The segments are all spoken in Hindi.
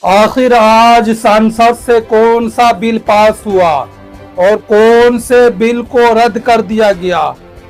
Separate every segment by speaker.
Speaker 1: आखिर आज संसद से कौन सा बिल पास हुआ और कौन से बिल को रद्द कर दिया गया।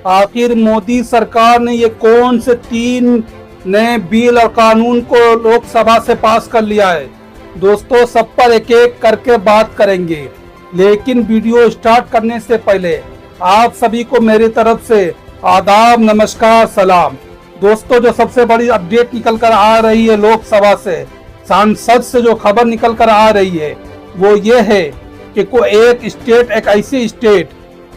Speaker 1: आखिर मोदी सरकार ने ये कौन से 3 नए बिल और कानून को लोकसभा से पास कर लिया है। दोस्तों, सब पर एक एक करके बात करेंगे, लेकिन वीडियो स्टार्ट करने से पहले आप सभी को मेरी तरफ से आदाब, नमस्कार, सलाम। दोस्तों, जो सबसे बड़ी अपडेट निकल कर आ रही है लोकसभा से, सांसद से जो खबर निकल कर आ रही है वो ये है कि कोई एक ऐसी स्टेट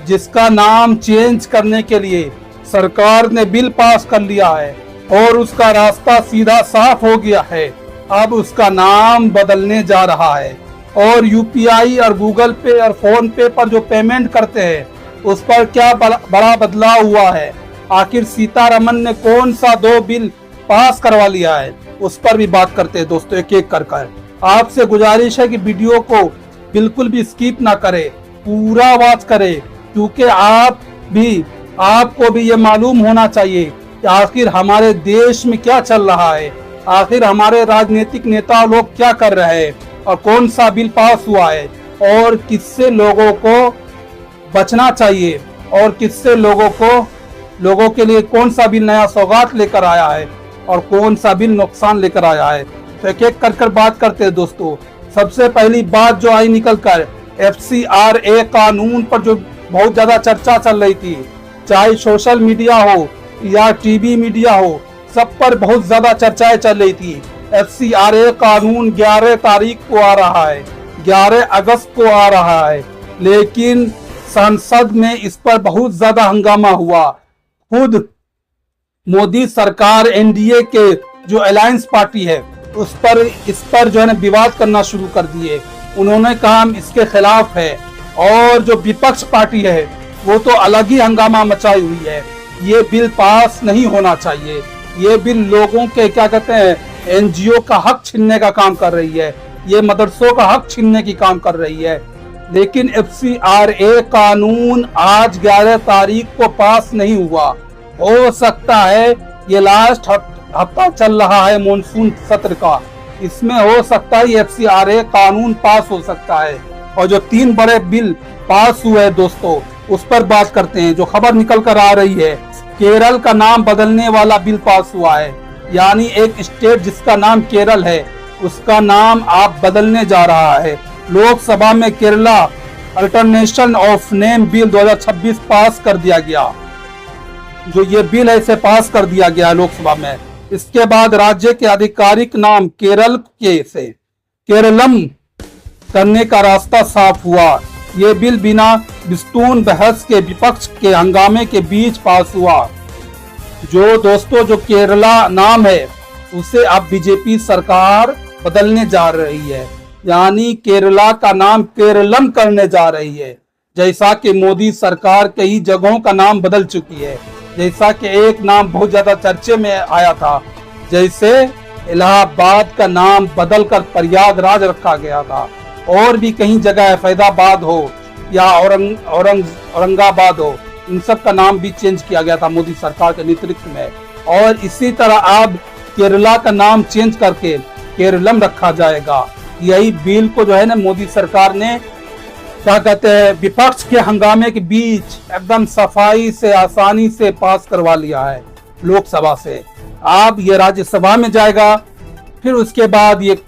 Speaker 1: जिसका नाम चेंज करने के लिए सरकार ने बिल पास कर लिया है और उसका रास्ता सीधा साफ हो गया है। अब उसका नाम बदलने जा रहा है और यूपीआई और गूगल पे और फोन पे पर जो पेमेंट करते हैं उस पर क्या बड़ा बदलाव हुआ है। आखिर सीतारमन ने कौन सा 2 बिल पास करवा लिया है, उस पर भी बात करते हैं दोस्तों, एक एक कर। आपसे गुजारिश है कि वीडियो को बिल्कुल भी स्किप ना करें, पूरा वॉच करें, क्योंकि आपको भी ये मालूम होना चाहिए कि आखिर हमारे देश में क्या चल रहा है, आखिर हमारे राजनीतिक नेता लोग क्या कर रहे हैं और कौन सा बिल पास हुआ है और किससे लोगों को बचना चाहिए और किससे लोगों के लिए कौन सा बिल नया सौगात लेकर आया है और कौन सा बिल नुकसान लेकर आया है। तो एक एक कर बात करते हैं दोस्तों। सबसे पहली बात जो आई निकल कर, FCRA कानून पर जो बहुत ज्यादा चर्चा चल रही थी, चाहे सोशल मीडिया हो या टीवी मीडिया हो, सब पर बहुत ज्यादा चर्चाएं चल रही थी। FCRA कानून 11 तारीख को आ रहा है, 11 अगस्त को आ रहा है, लेकिन संसद में इस पर बहुत ज्यादा हंगामा हुआ। खुद मोदी सरकार NDA के जो अलायंस पार्टी है इस पर जो है ना विवाद करना शुरू कर दिए। उन्होंने कहा हम इसके खिलाफ है, और जो विपक्ष पार्टी है वो तो अलग ही हंगामा मचाई हुई है। ये बिल पास नहीं होना चाहिए, ये बिल लोगों के क्या कहते हैं NGO का हक छीनने का काम कर रही है, ये मदरसों का हक छीनने की काम कर रही है। लेकिन FCRA कानून आज 11 तारीख को पास नहीं हुआ। हो सकता है ये लास्ट हफ्ता चल रहा है मॉनसून सत्र का, इसमें हो सकता है FCRA कानून पास हो सकता है। और जो 3 बड़े बिल पास हुए हैं दोस्तों, उस पर बात करते हैं। जो खबर निकल कर आ रही है, केरल का नाम बदलने वाला बिल पास हुआ है, यानी एक स्टेट जिसका नाम केरल है उसका नाम आप बदलने जा रहा है। लोकसभा में Kerala alternation of name bill 2026 पास कर दिया गया। जो ये बिल है इसे पास कर दिया गया लोकसभा में। इसके बाद राज्य के आधिकारिक नाम केरल से केरलम करने का रास्ता साफ हुआ। ये बिल बिना विस्तृत बहस के विपक्ष के हंगामे के बीच पास हुआ। जो केरला नाम है उसे अब बीजेपी सरकार बदलने जा रही है, यानी केरला का नाम केरलम करने जा रही है। जैसा कि मोदी सरकार कई जगहों का नाम बदल चुकी है, जैसा कि एक नाम बहुत ज्यादा चर्चे में आया था, जैसे इलाहाबाद का नाम बदलकर प्रयागराज रखा गया था, और भी कई जगह फैजाबाद हो या औरंगाबाद हो, इन सब का नाम भी चेंज किया गया था मोदी सरकार के नेतृत्व में। और इसी तरह अब केरला का नाम चेंज करके केरलम रखा जाएगा। यही बिल को जो है ना मोदी सरकार ने क्या कहते हैं विपक्ष के हंगामे के बीच एकदम सफाई से आसानी से पास करवा लिया है लोकसभा से। अब ये राज्यसभा में जाएगा, फिर उसके बाद ये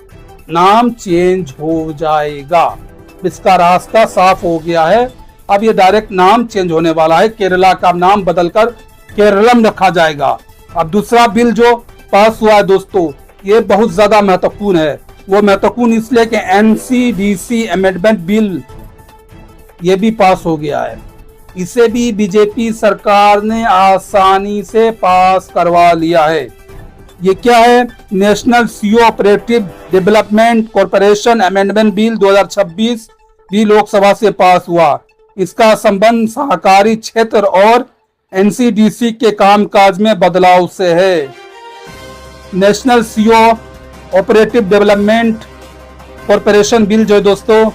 Speaker 1: नाम चेंज हो जाएगा। इसका रास्ता साफ हो गया है, अब ये डायरेक्ट नाम चेंज होने वाला है, केरला का नाम बदलकर केरलम रखा जाएगा। अब दूसरा बिल जो पास हुआ है दोस्तों, ये बहुत ज्यादा महत्वपूर्ण है। वो महत्वपूर्ण इसलिए कि NCDC अमेंडमेंट बिल ये भी पास हो गया है। इसे भी बीजेपी सरकार ने आसानी से पास करवा लिया है। ये क्या है? National CO operative development corporation amendment bill 2026 भी लोकसभा से पास हुआ। इसका संबंध सहकारी क्षेत्र और NCDC के कामकाज में बदलाव से है। National CO operative development corporation bill जो दोस्तों,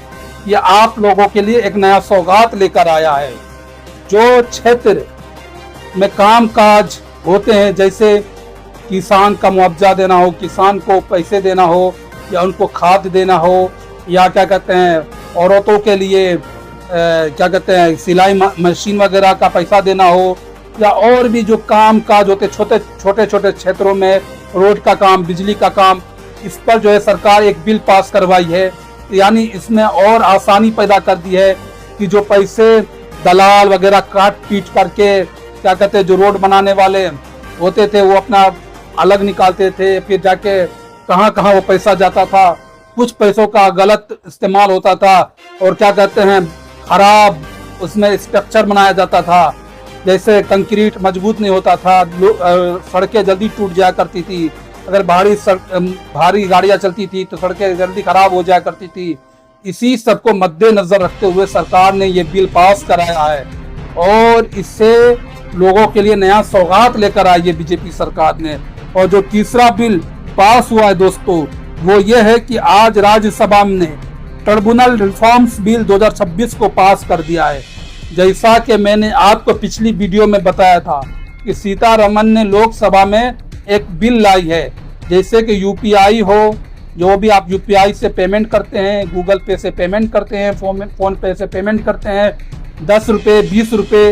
Speaker 1: ये आप लोगों के लिए एक नया सौगात लेकर आया है। जो क्षेत्र में कामकाज होते हैं, जैसे किसान का मुआवजा देना हो, किसान को पैसे देना हो, या उनको खाद देना हो, या क्या कहते हैं औरतों के लिए क्या कहते हैं सिलाई मशीन वगैरह का पैसा देना हो, या और भी जो काम काज होते छोटे छोटे क्षेत्रों में रोड का काम, बिजली का काम, इस पर जो है सरकार एक बिल पास करवाई है। यानी इसमें और आसानी पैदा कर दी है कि जो पैसे दलाल वगैरह काट पीट करके क्या कहते हैं जो रोड बनाने वाले होते थे वो अपना अलग निकालते थे, फिर जाके कहाँ कहाँ वो पैसा जाता था, कुछ पैसों का गलत इस्तेमाल होता था और क्या कहते हैं खराब उसमें स्ट्रक्चर बनाया जाता था, जैसे कंक्रीट मजबूत नहीं होता था, सड़कें जल्दी टूट जाया करती थी, अगर भारी गाड़ियां चलती थी तो सड़कें जल्दी खराब हो जाया करती थी। इसी सबको मद्देनजर रखते हुए सरकार ने ये बिल पास कराया है और इससे लोगों के लिए नया सौगात लेकर आई है बीजेपी सरकार ने। और जो तीसरा बिल पास हुआ है दोस्तों वो ये है कि आज राज्यसभा ने ट्रिब्यूनल रिफॉर्म्स बिल 2026 को पास कर दिया है। जैसा कि मैंने आपको पिछली वीडियो में बताया था कि सीतारमन ने लोकसभा में एक बिल लाई है, जैसे कि यूपीआई हो, जो भी आप यूपीआई से पेमेंट करते हैं, गूगल पे से पेमेंट करते हैं, फोन पे से पेमेंट करते हैं, 10 रुपये, 20 रुपये,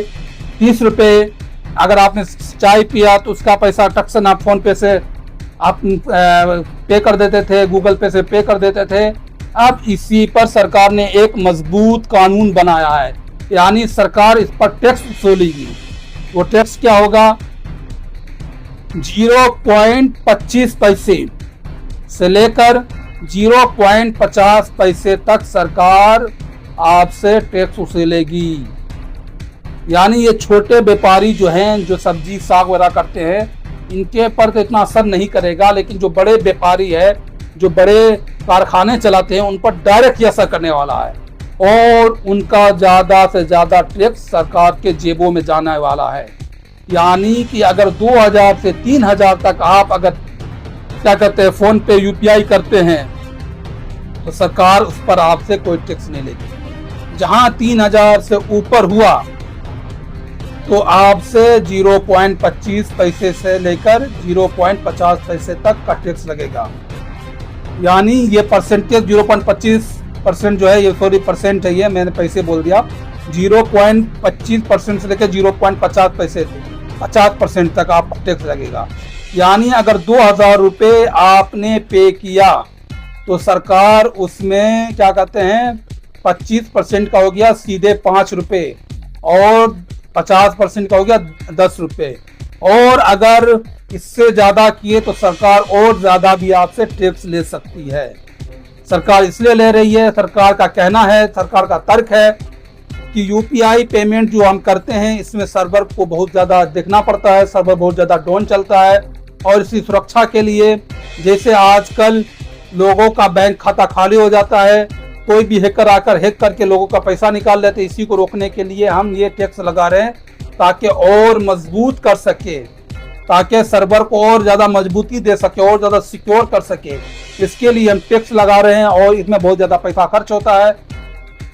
Speaker 1: 30 रुपये, अगर आपने चाय पिया तो उसका पैसा टक्सन आप फोन पे से आप पे कर देते थे, गूगल पे से पे कर देते थे। अब इसी पर सरकार ने एक मजबूत कानून बनाया है, यानी सरकार इस पर टैक्स वसूलेगी। वो टैक्स क्या होगा? 0.25 पैसे से लेकर 0.50 पैसे तक सरकार आपसे टैक्स वसूलेगी। यानी ये छोटे व्यापारी जो हैं, जो सब्जी साग वगैरह करते हैं, इनके पर तो इतना असर नहीं करेगा, लेकिन जो बड़े व्यापारी है, जो बड़े कारखाने चलाते हैं, उन पर डायरेक्ट ये असर करने वाला है और उनका ज़्यादा से ज़्यादा टैक्स सरकार के जेबों में जाने वाला है। यानी कि अगर 2000 से 3000 तक आप अगर क्या कहते हैं फोन पे यूपीआई करते हैं तो सरकार उस पर आपसे कोई टैक्स नहीं लेगी। जहां 3000 से ऊपर हुआ तो आपसे 0.25 पैसे से लेकर 0.50 पैसे तक का टैक्स लगेगा। यानी ये परसेंटेज 0.25% जो है, ये सॉरी परसेंट है, ये मैंने पैसे बोल दिया, 0.25% से लेकर 0.50 पैसे 50% तक आपको टैक्स लगेगा। यानी अगर 2000 रुपये आपने पे किया तो सरकार उसमें क्या कहते हैं 25% का हो गया सीधे 5 रुपये और 50% का हो गया 10 रुपये, और अगर इससे ज़्यादा किए तो सरकार और ज़्यादा भी आपसे टैक्स ले सकती है। सरकार इसलिए ले रही है, सरकार का कहना है, सरकार का तर्क है कि यूपीआई पेमेंट जो हम करते हैं इसमें सर्वर को बहुत ज़्यादा देखना पड़ता है, सर्वर बहुत ज़्यादा डाउन चलता है, और इसी सुरक्षा के लिए जैसे आजकल लोगों का बैंक खाता खाली हो जाता है, कोई भी हैकर आकर हैक करके लोगों का पैसा निकाल लेते हैं, इसी को रोकने के लिए हम ये टैक्स लगा रहे हैं ताकि और मजबूत कर सके, ताकि सर्वर को और ज़्यादा मजबूती दे सके और ज़्यादा सिक्योर कर सके। इसके लिए हम टैक्स लगा रहे हैं और इसमें बहुत ज़्यादा पैसा खर्च होता है,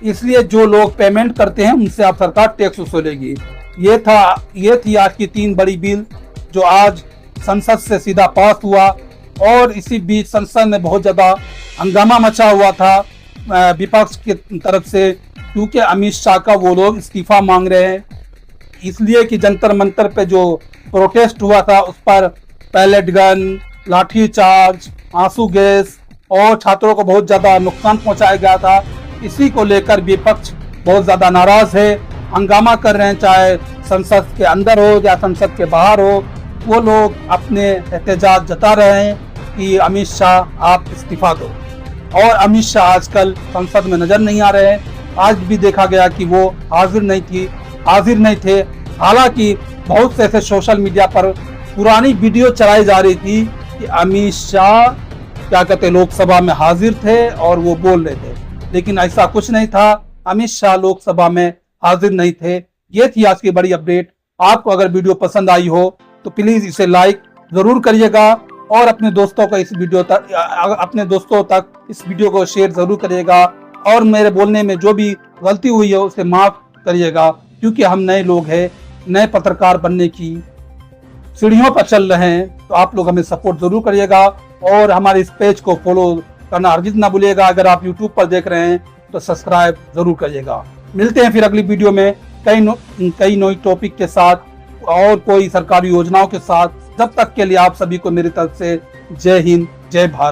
Speaker 1: इसलिए जो लोग पेमेंट करते हैं उनसे आप सरकार टैक्स वसूलेगी। ये थी आज की 3 बड़ी बिल जो आज संसद से सीधा पास हुआ। और इसी बीच संसद में बहुत ज़्यादा हंगामा मचा हुआ था विपक्ष की तरफ से, क्योंकि अमित शाह का वो लोग इस्तीफा मांग रहे हैं, इसलिए कि जंतर मंतर पे जो प्रोटेस्ट हुआ था उस पर पैलेट गन, लाठी चार्ज, आंसू गैस और छात्रों को बहुत ज़्यादा नुकसान पहुंचाया गया था। इसी को लेकर विपक्ष बहुत ज़्यादा नाराज़ है, हंगामा कर रहे हैं, चाहे संसद के अंदर हो या संसद के बाहर हो, वो लोग अपने एहतजाज जता रहे हैं कि अमित शाह आप इस्तीफा दो। और अमित शाह आजकल संसद में नजर नहीं आ रहे हैं, आज भी देखा गया कि वो हाजिर नहीं थे। हालांकि बहुत से ऐसे सोशल मीडिया पर पुरानी वीडियो चलाई जा रही थी कि अमित शाह क्या कहते लोकसभा में हाजिर थे और वो बोल रहे थे, लेकिन ऐसा कुछ नहीं था, अमित शाह लोकसभा में हाजिर नहीं थे। ये थी आज की बड़ी अपडेट। आपको अगर वीडियो पसंद आई हो तो प्लीज इसे लाइक जरूर करिएगा और अपने दोस्तों को इस वीडियो को शेयर जरूर करिएगा, और मेरे बोलने में जो भी गलती हुई है उसे माफ करिएगा, क्योंकि हम नए लोग हैं, नए पत्रकार बनने की सीढ़ियों पर चल रहे हैं, तो आप लोग हमें सपोर्ट जरूर करिएगा और हमारे इस पेज को फॉलो करना हरगिज ना भूलिएगा। अगर आप यूट्यूब पर देख रहे हैं तो सब्सक्राइब जरूर करिएगा। मिलते हैं फिर अगली वीडियो में कई नई टॉपिक के साथ और कोई सरकारी योजनाओं के साथ। जब तक के लिए आप सभी को मेरी तरफ से जय हिंद, जय भारत।